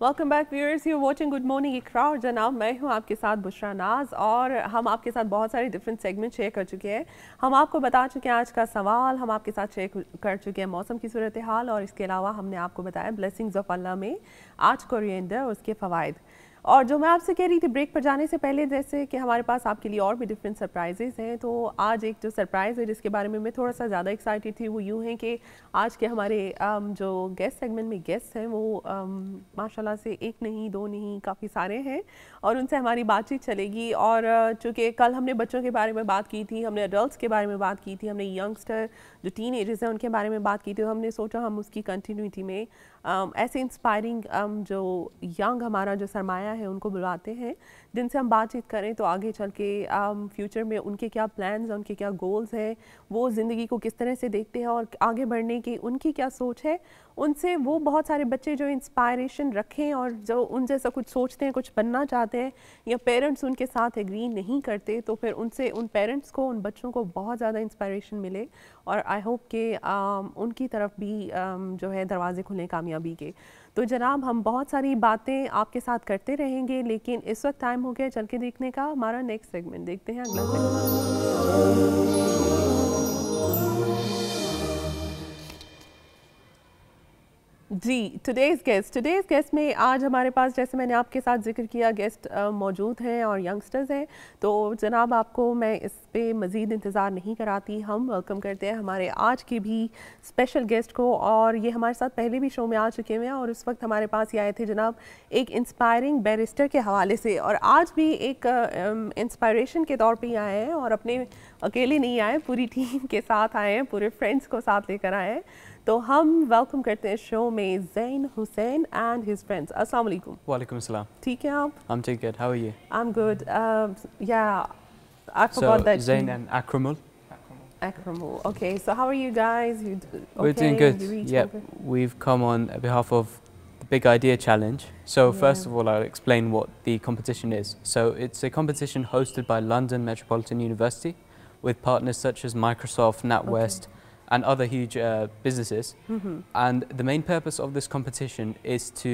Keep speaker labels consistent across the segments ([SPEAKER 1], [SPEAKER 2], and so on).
[SPEAKER 1] Welcome back viewers, you watching good morning Iqra और जनाब मैं हूं आपके साथ बुशरा नाज और हम आपके साथ बहुत सारे डिफरेंट सेगमेंट शेयर कर चुके हैं। हम आपको बता चुके हैं आज का सवाल, हम आपके साथ शेयर कर चुके हैं मौसम की सूरत हाल और इसके अलावा हमने आपको बताया ब्लेसिंग्स ऑफ अल्लाह में आज कोरिएंडर और उसके फ़वाइद। और जो मैं आपसे कह रही थी ब्रेक पर जाने से पहले, जैसे कि हमारे पास आपके लिए और भी डिफरेंट सरप्राइजेज हैं, तो आज एक जो सरप्राइज़ है जिसके बारे में मैं थोड़ा सा ज़्यादा एक्साइटेड थी वो यूँ है कि आज के हमारे जो गेस्ट सेगमेंट में गेस्ट हैं वो माशाल्लाह से एक नहीं दो नहीं काफ़ी सारे हैं और उनसे हमारी बातचीत चलेगी। और चूँकि कल हमने बच्चों के बारे में बात की थी, हमने अडल्ट्स के बारे में बात की थी, हमने यंगस्टर जो टीन एजर्स हैं उनके बारे में बात की थी, तो हमने सोचा हम उसकी कंटिन्यूटी में ऐसे इंस्पायरिंग जो यंग हमारा जो सरमाया है उनको बुलाते हैं जिनसे हम बातचीत करें तो आगे चल के फ्यूचर में उनके क्या प्लान्स हैं, उनके क्या गोल्स हैं, वो ज़िंदगी को किस तरह से देखते हैं और आगे बढ़ने की उनकी क्या सोच है। उनसे वो बहुत सारे बच्चे जो इंस्पायरेशन रखें और जो उन जैसा कुछ सोचते हैं, कुछ बनना चाहते हैं या पेरेंट्स उनके साथ एग्री नहीं करते, तो फिर उनसे उन पेरेंट्स को, उन बच्चों को बहुत ज़्यादा इंस्पायरेशन मिले और आई होप कि उनकी तरफ भी जो है दरवाजे खुलें कामयाबी के। तो जनाब हम बहुत सारी बातें आपके साथ करते रहेंगे, लेकिन इस वक्त टाइम हो गया चल के देखने का हमारा नेक्स्ट सेगमेंट। देखते हैं अगला सेगमेंट। जी, टुडेज़ गेस्ट में आज हमारे पास, जैसे मैंने आपके साथ जिक्र किया, गेस्ट मौजूद हैं और यंगस्टर्स हैं। तो जनाब आपको मैं इस पे मज़ीद इंतज़ार नहीं कराती, हम वेलकम करते हैं हमारे आज के भी स्पेशल गेस्ट को। और ये हमारे साथ पहले भी शो में आ चुके हुए हैं और उस वक्त हमारे पास ये आए थे जनाब एक इंस्पायरिंग बैरिस्टर के हवाले से, और आज भी एक इंस्पायरेशन के तौर पर ही आए हैं और अपने अकेले नहीं आए, पूरी टीम के साथ आए हैं, पूरे फ्रेंड्स को साथ लेकर आए हैं। तो हम वेलकम करते हैं शो में ज़ैन हुसैन एंड हिज फ्रेंड्स। अस्सलाम वालेकुम।
[SPEAKER 2] वालेकुम सलाम।
[SPEAKER 1] ठीक है आप?
[SPEAKER 2] I'm too good. How are you?
[SPEAKER 1] I'm good. Yeah, I forgot that.
[SPEAKER 2] Zain and Akramul.
[SPEAKER 1] Akramul. Okay, so how are you guys?
[SPEAKER 2] We're doing good. Yeah, we've come on behalf of the Big Idea Challenge. So first of all, I'll explain what the competition is. So it's a competition hosted by London Metropolitan University with partners such as Microsoft, NatWest, and other huge businesses. And the main purpose of this competition is to,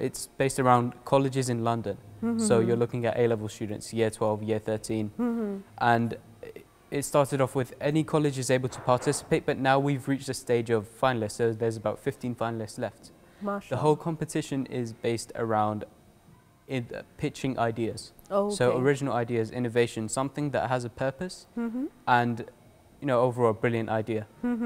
[SPEAKER 2] it's based around colleges in London. So you're looking at A-level students, year 12, year 13. And it started off with any college is able to participate, but now we've reached a stage of finalists. So there's about 15 finalists left. The whole competition is based around pitching ideas. So original ideas, innovation, something that has a purpose and overall brilliant idea,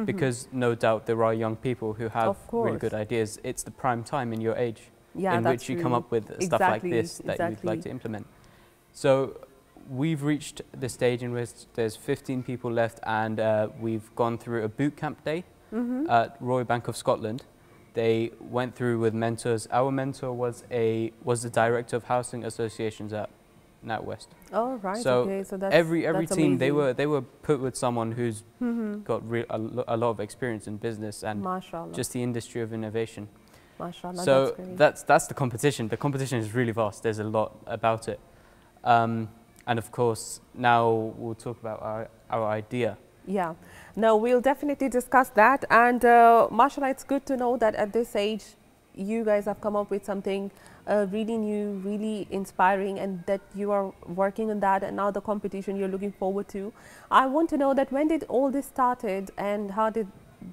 [SPEAKER 2] because no doubt there are young people who have really good ideas. It's the prime time in your age in which you come up with stuff like this that you'd like to implement. So we've reached the stage in which there's 15 people left, and we've gone through a boot camp day at Royal Bank of Scotland. They went through with mentors. Our mentor was the director of housing associations at NatWest.
[SPEAKER 1] Oh right.
[SPEAKER 2] So,
[SPEAKER 1] so that's,
[SPEAKER 2] every
[SPEAKER 1] that's
[SPEAKER 2] team
[SPEAKER 1] amazing.
[SPEAKER 2] they were put with someone who's got a lot of experience in business and just the industry of innovation.
[SPEAKER 1] Mashallah,
[SPEAKER 2] so
[SPEAKER 1] that's great.
[SPEAKER 2] that's the competition. The competition is really vast. There's a lot about it, and of course now we'll talk about our idea.
[SPEAKER 1] Yeah, no, we'll definitely discuss that. And mashallah, it's good to know that at this age you guys have come up with something really new, really inspiring, and that you are working on that, and now the competition you're looking forward to. I want to know that when did all this started and how did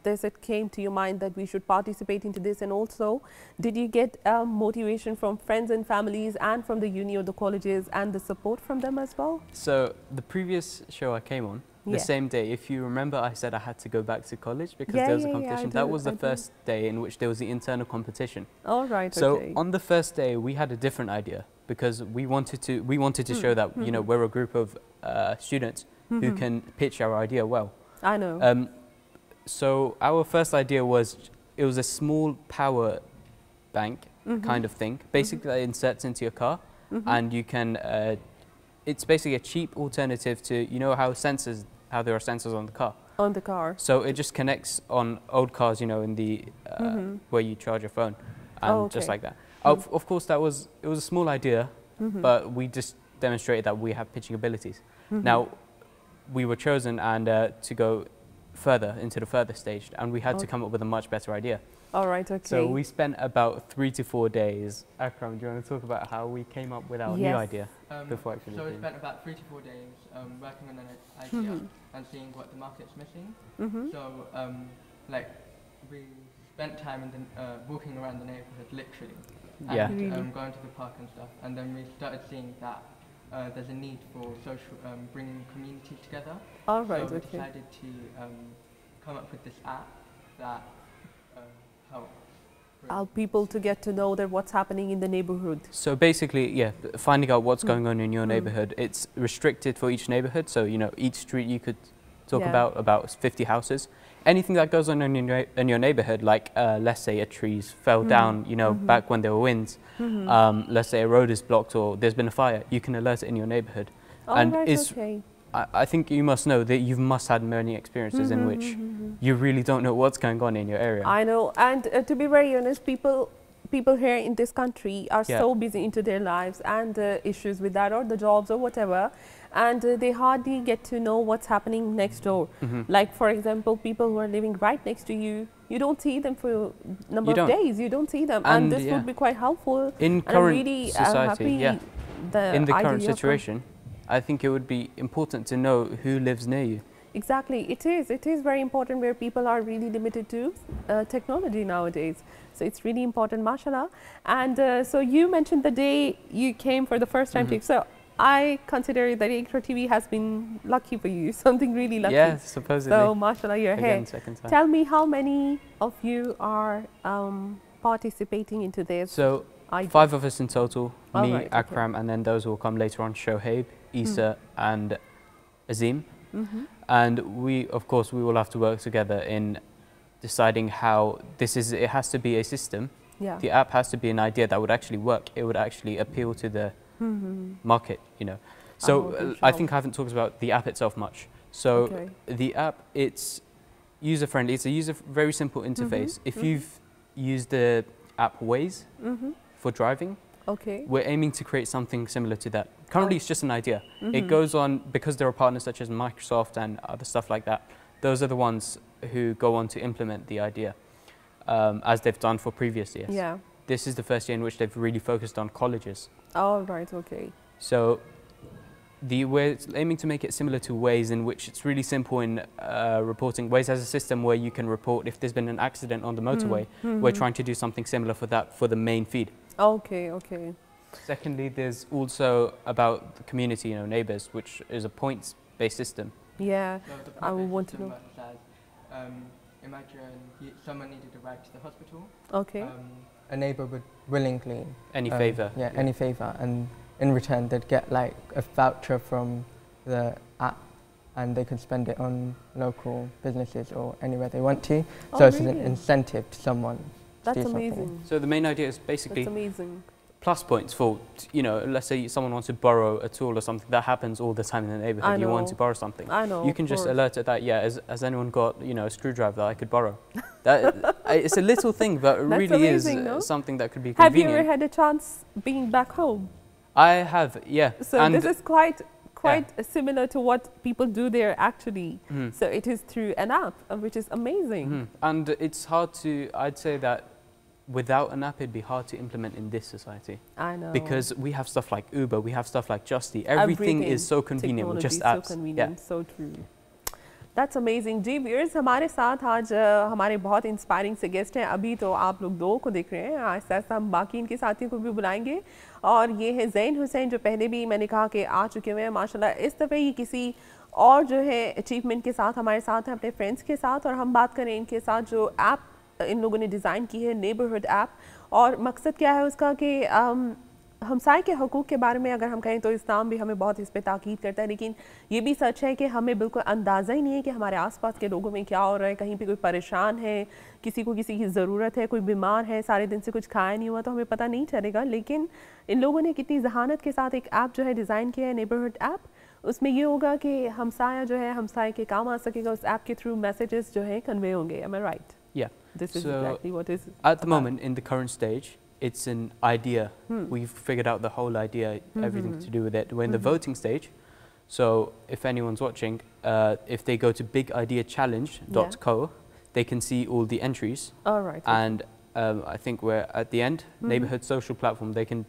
[SPEAKER 1] it came to your mind that we should participate into this, and also did you get motivation from friends and families and from the uni or the colleges and the support from them as well?
[SPEAKER 2] So the previous show I came on, the same day, if you remember, I said I had to go back to college because there was a competition. That was the first day in which there was the internal competition.
[SPEAKER 1] All right.
[SPEAKER 2] So on the first day, we had a different idea because we wanted to show that we're a group of students who can pitch our idea well.
[SPEAKER 1] I know.
[SPEAKER 2] So our first idea was, it was a small power bank kind of thing, basically that inserts into your car, and you can. It's basically a cheap alternative to how there are sensors on the car.
[SPEAKER 1] On the car.
[SPEAKER 2] So it just connects on old cars, in the where you charge your phone, and just like that. Of course, it was a small idea, but we just demonstrated that we have pitching abilities. Now, we were chosen and to go further into the further stage, and we had to come up with a much better idea.
[SPEAKER 1] All right, okay.
[SPEAKER 2] So we spent about 3 to 4 days. Akram, do you want to talk about how we came up with our new idea before actually?
[SPEAKER 3] So we spent about 3 to 4 days working on an idea and seeing what the market's missing. So like we spent time in the, walking around the neighborhood, literally, and going to the park and stuff. And then we started seeing that there's a need for social, bringing communities together.
[SPEAKER 1] All right,
[SPEAKER 3] so we
[SPEAKER 1] okay.
[SPEAKER 3] decided to come up with this app that
[SPEAKER 1] help people to get to know that what's happening in the neighborhood.
[SPEAKER 2] So basically, yeah, finding out what's going on in your neighborhood. It's restricted for each neighborhood. So, you know, each street you could talk about 50 houses. Anything that goes on in your neighborhood, like let's say a tree fell down, you know, back when there were winds. Let's say a road is blocked or there's been a fire, you can alert it in your neighborhood.
[SPEAKER 1] And okay.
[SPEAKER 2] I think you must know that you must have many experiences in which you really don't know what's going on in your area.
[SPEAKER 1] I know, and to be very honest, people here in this country are so busy into their lives and issues with that or the jobs or whatever, and they hardly get to know what's happening next door. Like for example, people who are living right next to you, you don't see them for a number of days. You don't see them, and this would be quite helpful.
[SPEAKER 2] In current society, in the current situation, I think it would be important to know who lives near you.
[SPEAKER 1] Exactly, it is. It is very important where people are really limited to technology nowadays. So it's really important, mashallah. And so you mentioned the day you came for the first time to. So I consider that Iqra TV has been lucky for you, something really lucky.
[SPEAKER 2] Yeah, supposedly.
[SPEAKER 1] So mashallah, you're here.
[SPEAKER 2] Second time.
[SPEAKER 1] Tell me how many of you are participating into this?
[SPEAKER 2] So 5 of us in total, me, Akram, and then those who will come later on, Shoaib, Isa and Azim. And we, of course, we will have to work together in deciding how this is. It has to be a system. The app has to be an idea that would actually work. It would actually appeal to the market, you know. So I think I haven't talked about the app itself much. So the app, it's user-friendly. It's a very simple interface. If you've used the app Waze for driving, we're aiming to create something similar to that. Currently, it's just an idea. It goes on because there are partners such as Microsoft and other stuff like that. Those are the ones who go on to implement the idea, as they've done for previous years. This is the first year in which they've really focused on colleges.
[SPEAKER 1] Oh, right, okay.
[SPEAKER 2] So we're aiming to make it similar to Waze, in which it's really simple in reporting. Waze has a system where you can report if there's been an accident on the motorway. We're trying to do something similar for that, for the main feed.
[SPEAKER 1] Okay, okay.
[SPEAKER 2] Secondly, there's also about the community, you know, neighbours, which is a points-based system.
[SPEAKER 1] Yeah,
[SPEAKER 3] so
[SPEAKER 1] I would want to know.
[SPEAKER 3] Imagine someone needed a ride to the hospital.
[SPEAKER 1] Okay.
[SPEAKER 3] A neighbour would willingly...
[SPEAKER 2] Any favour.
[SPEAKER 3] Yeah, any favour. And in return, they'd get like a voucher from the app and they could spend it on local businesses or anywhere they want to. So it's an incentive to someone.
[SPEAKER 1] That's amazing.
[SPEAKER 2] So the main idea is basically...
[SPEAKER 1] That's amazing.
[SPEAKER 2] Plus points for, you know, let's say someone wants to borrow a tool or something. That happens all the time in the neighbourhood. You want to borrow something.
[SPEAKER 1] I know.
[SPEAKER 2] You can just alert it that, has anyone got, you know, a screwdriver that I could borrow? That, it's a little thing, but it really amazing, is something that could be convenient.
[SPEAKER 1] Have you ever had a chance being back home?
[SPEAKER 2] I have, yeah.
[SPEAKER 1] So and this is quite similar to what people do there actually. So it is through an app, which is amazing.
[SPEAKER 2] And it's hard to, I'd say that without an app, it'd be hard to implement in this society.
[SPEAKER 1] I know.
[SPEAKER 2] Because we have stuff like Uber, we have stuff like Justy. Everything is so convenient with just apps.
[SPEAKER 1] So convenient, so true. That's amazing. Ji viewers, हमारे साथ आज हमारे बहुत inspiring से guest हैं. अभी तो आप लोग 2 को देख रहे हैं. आहिस्ता आहिस्ता हम बाकी इनके साथियों को भी बुलाएंगे. और ये है ज़ैन हुसैन, जो पहले भी मैंने कहा कि आ चुके हुए हैं माशाल्लाह. इस दफ़े ये किसी और जो है अचीवमेंट के साथ हमारे साथ हैं, अपने फ्रेंड्स के साथ. और हम बात करें इनके साथ जो ऐप इन लोगों ने डिज़ाइन की है, नेबरहुड ऐप. और मकसद क्या है उसका कि हमसाए के हकूक़ के बारे में अगर हम कहें तो इस्लाम भी हमें बहुत इस पे ताकीद करता है. लेकिन ये भी सच है कि हमें बिल्कुल अंदाज़ा ही नहीं है कि हमारे आसपास के लोगों में क्या हो रहा है. कहीं पे कोई परेशान है, किसी को किसी की ज़रूरत है, कोई बीमार है, सारे दिन से कुछ खाया नहीं हुआ, तो हमें पता नहीं चलेगा. लेकिन इन लोगों ने कितनी जहानत के साथ एक ऐप जो है डिज़ाइन किया है, नेबरहुड ऐप. उसमें ये होगा कि हमसाया जो है हमसाए के काम आ सकेगा. उस ऐप के थ्रू मैसेजेस जो है कन्वे होंगे. Am I right?
[SPEAKER 2] Yeah.
[SPEAKER 1] This is exactly what is
[SPEAKER 2] at the moment in the current stage. It's an idea. We've figured out the whole idea, everything to do with it. We're in the voting stage. So if anyone's watching, if they go to bigideachallenge.co, they can see all the entries.
[SPEAKER 1] All right.
[SPEAKER 2] And I think we're at the end, neighborhood social platform, they can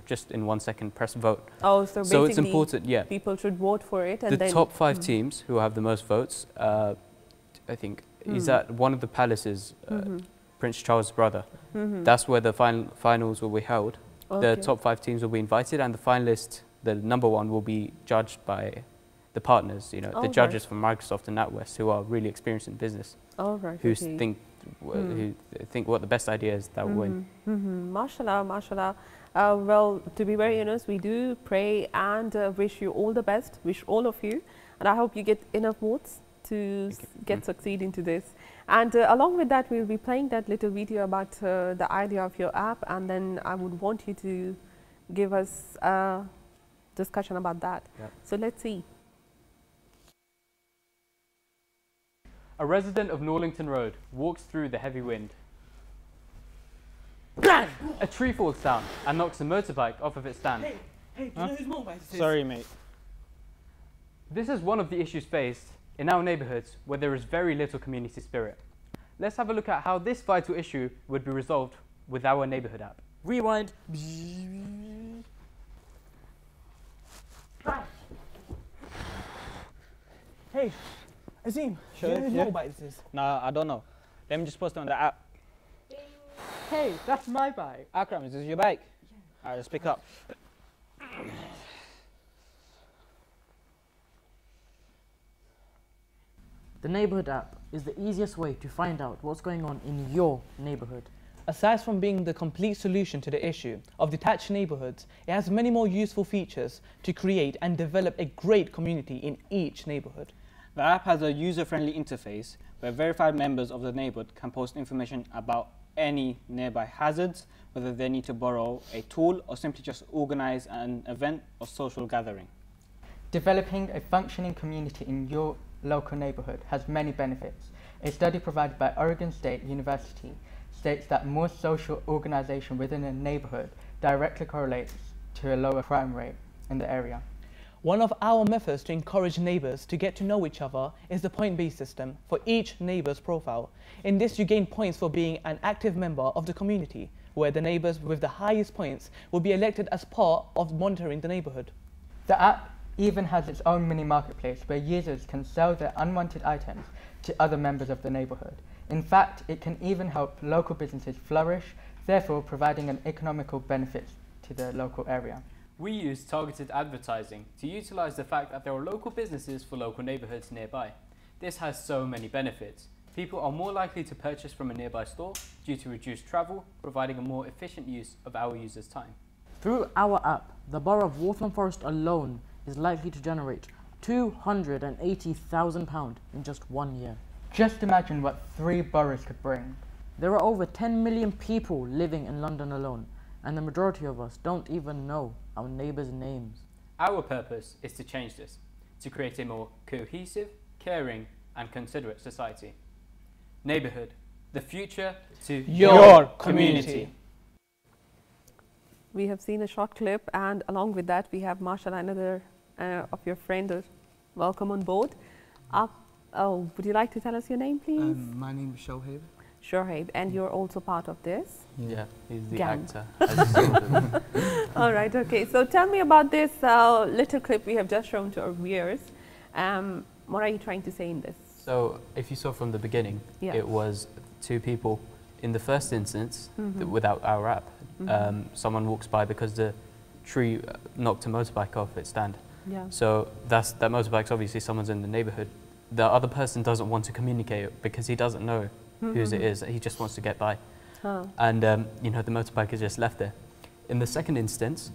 [SPEAKER 2] just in 1 second press vote.
[SPEAKER 1] Oh, so basically
[SPEAKER 2] it's important, yeah.
[SPEAKER 1] People should vote for it. And
[SPEAKER 2] the top 5 teams who have the most votes, I think, is at one of the palaces, Prince Charles' brother. That's where the finals will be held.
[SPEAKER 1] Okay.
[SPEAKER 2] The top 5 teams will be invited, and the finalist, the number 1, will be judged by the partners, you know, the judges from Microsoft and NatWest, who are really experienced in business, who think what the best idea is that will win.
[SPEAKER 1] Mashallah, mashallah. Well, to be very honest, we do pray and wish you all the best, wish all of you, and I hope you get enough votes to succeed into this. And along with that, we'll be playing that little video about the idea of your app, and then I would want you to give us a discussion about that. Yep. So let's see.
[SPEAKER 2] A resident of Norlington Road walks through the heavy wind. A tree falls down and knocks a motorbike off of its stand.
[SPEAKER 4] Hey, do you know whose motorbike this is?
[SPEAKER 5] Sorry, mate.
[SPEAKER 2] This is one of the issues faced in our neighbourhoods where there is very little community spirit. Let's have a look at how this vital issue would be resolved with our neighbourhood app.
[SPEAKER 5] Rewind.
[SPEAKER 4] Hey, Azim, do you know whose motorbike this is?
[SPEAKER 5] Nah, I don't know. Let me just post it on the app.
[SPEAKER 3] Hey, that's my bike.
[SPEAKER 5] Akram, is this your bike? Yeah. Alright, let's pick up.
[SPEAKER 6] The neighborhood app is the easiest way to find out what's going on in your neighborhood.
[SPEAKER 4] Aside from being the complete solution to the issue of detached neighborhoods, it has many more useful features to create and develop a great community in each neighborhood.
[SPEAKER 5] The app has a user-friendly interface where verified members of the neighborhood can post information about any nearby hazards, whether they need to borrow a tool or simply just organize an event or social gathering.
[SPEAKER 3] Developing a functioning community in your local neighborhood has many benefits. A study provided by Oregon State University states that more social organization within a neighborhood directly correlates to a lower crime rate in the area.
[SPEAKER 4] One of our methods to encourage neighbors to get to know each other is the point-based system for each neighbor's profile. In this, you gain points for being an active member of the community, where the neighbors with the highest points will be elected as part of monitoring the neighborhood.
[SPEAKER 3] The app even has its own mini marketplace where users can sell their unwanted items to other members of the neighborhood. In fact, it can even help local businesses flourish, therefore providing an economical benefit to the local area.
[SPEAKER 2] We use targeted advertising to utilize the fact that there are local businesses for local neighborhoods nearby. This has so many benefits. People are more likely to purchase from a nearby store due to reduced travel, providing a more efficient use of our users' time.
[SPEAKER 6] Through our app, the borough of Waltham Forest alone is likely to generate £280,000 in just 1 year.
[SPEAKER 3] Just imagine what 3 boroughs could bring.
[SPEAKER 6] There are over 10 million people living in London alone, and the majority of us don't even know our neighbours' names.
[SPEAKER 2] Our purpose is to change this, to create a more cohesive, caring and considerate society. Neighbourhood, the future to
[SPEAKER 4] your community.
[SPEAKER 1] We have seen a short clip, and along with that we have mashallah another of your friends. Welcome on board. Would you like to tell us your name, please?
[SPEAKER 7] My name is Shoaib.
[SPEAKER 1] Shoaib, and you're also part of this?
[SPEAKER 2] Yeah, he's the
[SPEAKER 1] gang.
[SPEAKER 2] actor.
[SPEAKER 1] All right, okay. So tell me about this little clip we have just shown to our viewers. What are you trying to say in this?
[SPEAKER 2] So if you saw from the beginning, it was 2 people. In the first instance, without our app, someone walks by because the tree knocked a motorbike off its stand.
[SPEAKER 1] Yeah.
[SPEAKER 2] So that motorbike's obviously someone's in the neighbourhood. The other person doesn't want to communicate because he doesn't know whose it is. He just wants to get by. And you know, the motorbike is just left there. In the second instance,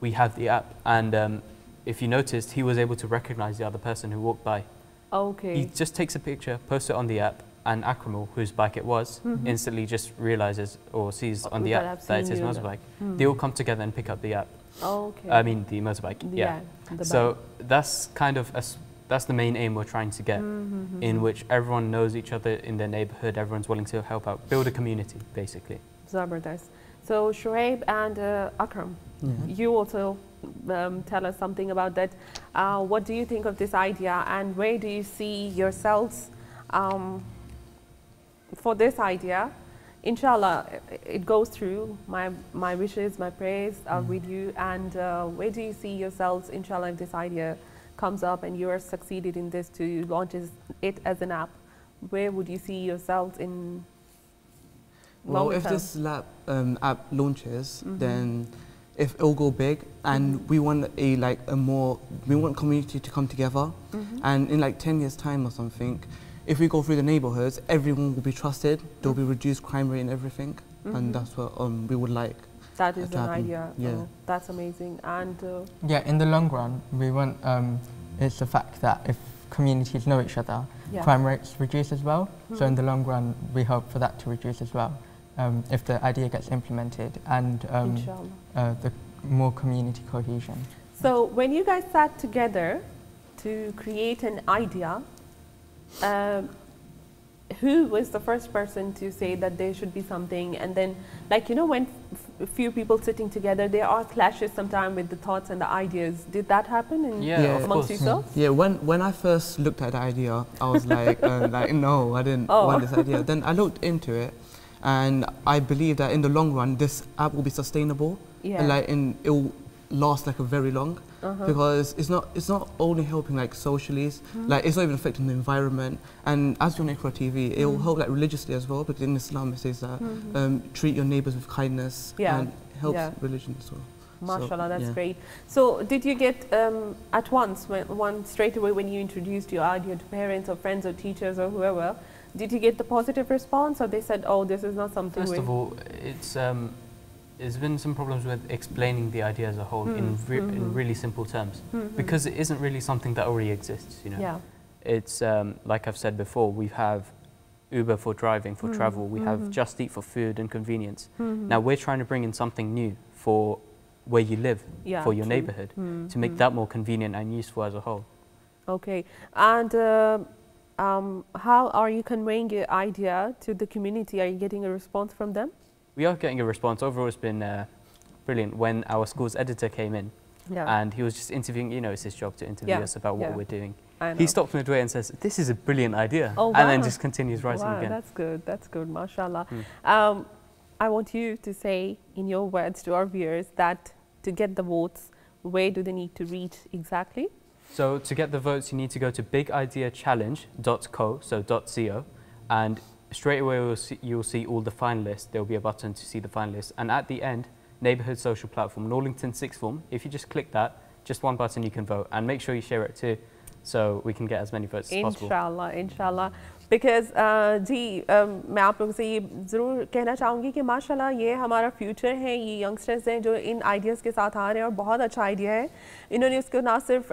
[SPEAKER 2] we have the app, and if you noticed, he was able to recognize the other person who walked by.
[SPEAKER 1] Okay.
[SPEAKER 2] He just takes a picture, posts it on the app, and Akram, whose bike it was, instantly just realizes or sees on the app that it's his motorbike. They all come together and pick up the app.
[SPEAKER 1] Okay.
[SPEAKER 2] I mean the motorbike. So that's kind of that's the main aim we're trying to get, in which everyone knows each other in their neighborhood, everyone's willing to help out, build a community, basically.
[SPEAKER 1] Zabardast. So Shoaib and Akram, you also tell us something about that. What do you think of this idea, and where do you see yourselves for this idea. Inshallah, it goes through. My wishes, my prayers are with you. And where do you see yourselves, inshallah, if this idea comes up and you are succeeded in this to launch it as an app? Where would you see yourselves in?
[SPEAKER 7] Well, if this app launches, then if it will go big, and we want we want community to come together, and in like 10 years' time or something, if we go through the neighborhoods, everyone will be trusted. There will be reduced crime rate and everything, and that's what we would like.
[SPEAKER 1] That is an idea. Yeah, oh, that's amazing. And
[SPEAKER 8] yeah, in the long run, we want it's the fact that if communities know each other, crime rates reduce as well. So in the long run, we hope for that to reduce as well, if the idea gets implemented, and the more community cohesion.
[SPEAKER 1] So when you guys sat together to create an idea, who was the first person to say that there should be something? And then, like, you know, when a few people sitting together, there are clashes sometimes with the thoughts and the ideas. Did that happen amongst yourselves?
[SPEAKER 7] Yeah, when I first looked at the idea, I was like, no, I didn't want this idea. Then I looked into it, and I believe that in the long run, this app will be sustainable. And it will last like a very long, because it's not only helping like socially, like it's not even affecting the environment. And as you're on Iqra TV, it will help like religiously as well, because in Islam it says that treat your neighbors with kindness, and helps religion as well.
[SPEAKER 1] MashaAllah, that's great. So did you get at once, straight away when you introduced your idea to parents or friends or teachers or whoever, did you get the positive response, or they said, oh, this is not something?
[SPEAKER 2] First of all, there's been some problems with explaining the idea as a whole in really simple terms, because it isn't really something that already exists, you know. It's like I've said before, we have Uber for driving, for travel, we have Just Eat for food and convenience. Now we're trying to bring in something new for where you live, for your neighborhood, to make that more convenient and useful as a whole.
[SPEAKER 1] Okay, and how are you conveying your idea to the community? Are you getting a response from them?
[SPEAKER 2] We are getting a response. Overall, it's been brilliant. When our school's editor came in, and he was just interviewing, you know, it's his job to interview us about what we're doing. He stops midway and says, this is a brilliant idea, and then just continues writing again.
[SPEAKER 1] That's good, mashallah. I want you to say in your words to our viewers that to get the votes, where do they need to reach exactly?
[SPEAKER 2] So to get the votes, you need to go to bigideachallenge.co, so .co, and straight away you'll see all the finalists. There will be a button to see the finalists, and at the end, neighbourhood social platform, Norlington sixth form. If you just click that, just one button, you can vote, and make sure you share it too, so we can get as many votes as possible.
[SPEAKER 1] Inshallah. Because जी मैं आप लोगों से ये ज़रूर कहना चाहूँगी कि माशाल्लाह ये हमारा फ्यूचर है, ये यंगस्टर्स हैं जो इन आइडियाज़ के साथ आ रहे हैं और बहुत अच्छा आइडिया है। इन्होंने उसको ना सिर्फ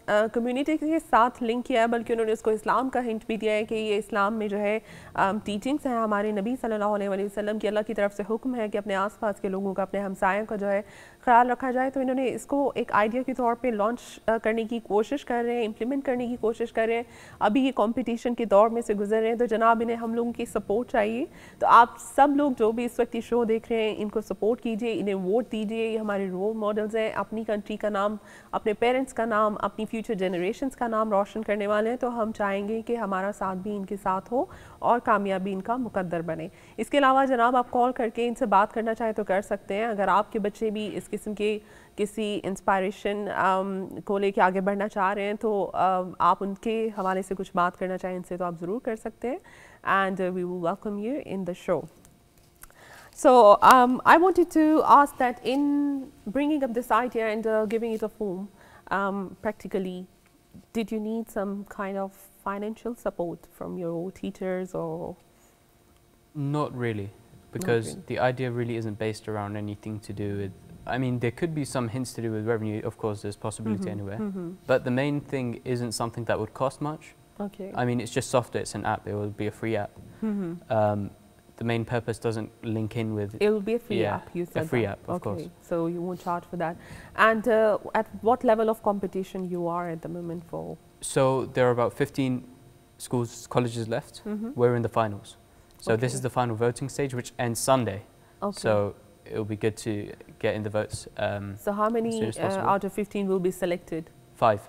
[SPEAKER 1] कम्युनिटी के साथ लिंक किया है, बल्कि उन्होंने उसको इस्लाम का हिंट भी दिया है कि ये इस्लाम में जो है टीचिंग्स हैं हमारे नबी सल्लल्लाहु अलैहि वसल्लम की, अल्लाह की तरफ से हुक्म है कि अपने आसपास के लोगों का, अपने हमसायों का जो है ख्याल रखा जाए। तो इन्होंने इसको एक आइडिया के तौर पे लॉन्च करने की कोशिश कर रहे हैं, इम्प्लीमेंट करने की कोशिश कर रहे हैं। अभी ये कंपटीशन के दौर में से गुजर रहे हैं, तो जनाब इन्हें हम लोगों की सपोर्ट चाहिए। तो आप सब लोग जो भी इस वक्त ये शो देख रहे हैं, इनको सपोर्ट कीजिए, इन्हें वोट दीजिए। ये हमारे रोल मॉडल्स हैं, अपनी कंट्री का नाम, अपने पेरेंट्स का नाम, अपनी फ्यूचर जनरेशन्स का नाम रोशन करने वाले हैं। तो हम चाहेंगे कि हमारा साथ भी इनके साथ हो और कामयाबी इनका मुकद्दर बने। इसके अलावा जनाब आप कॉल करके इनसे बात करना चाहें तो कर सकते हैं। अगर आपके बच्चे भी इस किस्म के किसी इंस्पायरेशन को लेके आगे बढ़ना चाह रहे हैं तो आप उनके हवाले से कुछ बात करना चाहें इनसे तो आप ज़रूर कर सकते हैं। And we will welcome you in the show. So I wanted to ask that in bringing up this idea and giving it a form, practically, did you need some kind of financial support from your teachers or?
[SPEAKER 2] Not really, because the idea really isn't based around anything to do with, I mean, there could be some hints to do with revenue, of course, there's possibility anywhere, but the main thing isn't something that would cost much.
[SPEAKER 1] Okay.
[SPEAKER 2] I mean, it's just software, it's an app, it will be a free app. The main purpose doesn't link in with...
[SPEAKER 1] It will be a free app, you said.
[SPEAKER 2] A free app, of course.
[SPEAKER 1] So you won't charge for that. And at what level of competition you are at the moment for?
[SPEAKER 2] So there are about 15 schools, colleges left. We're in the finals. So this is the final voting stage, which ends Sunday. So it will be good to get in the votes
[SPEAKER 1] so how many out of 15 will be selected?
[SPEAKER 2] 5.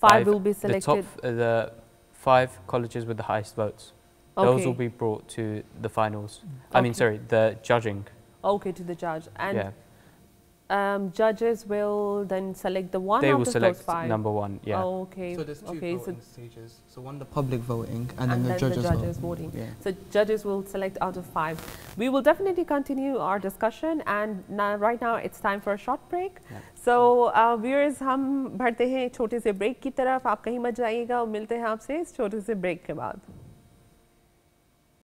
[SPEAKER 1] 5 will be selected?
[SPEAKER 2] The 5 colleges with the highest votes. Those will be brought to the finals. I mean, sorry, the judging.
[SPEAKER 1] Okay, to the judge. And judges will then select the one
[SPEAKER 2] they
[SPEAKER 1] out
[SPEAKER 2] will
[SPEAKER 1] of
[SPEAKER 2] select
[SPEAKER 1] those 5.
[SPEAKER 2] number 1, yeah.
[SPEAKER 1] Oh, okay.
[SPEAKER 7] So there's two
[SPEAKER 1] okay,
[SPEAKER 7] voting stages. So one the public voting and then the
[SPEAKER 1] judges voting.
[SPEAKER 7] Yeah.
[SPEAKER 1] So judges will select out of 5. We will definitely continue our discussion, and now, right now it's time for a short break.
[SPEAKER 2] Yeah.
[SPEAKER 1] So viewers, हम बढ़ते हैं छोटे से break की तरफ. आप कहीं मत जाइएगा और मिलते हैं आपसे इस छोटे से ब्रेक के बाद.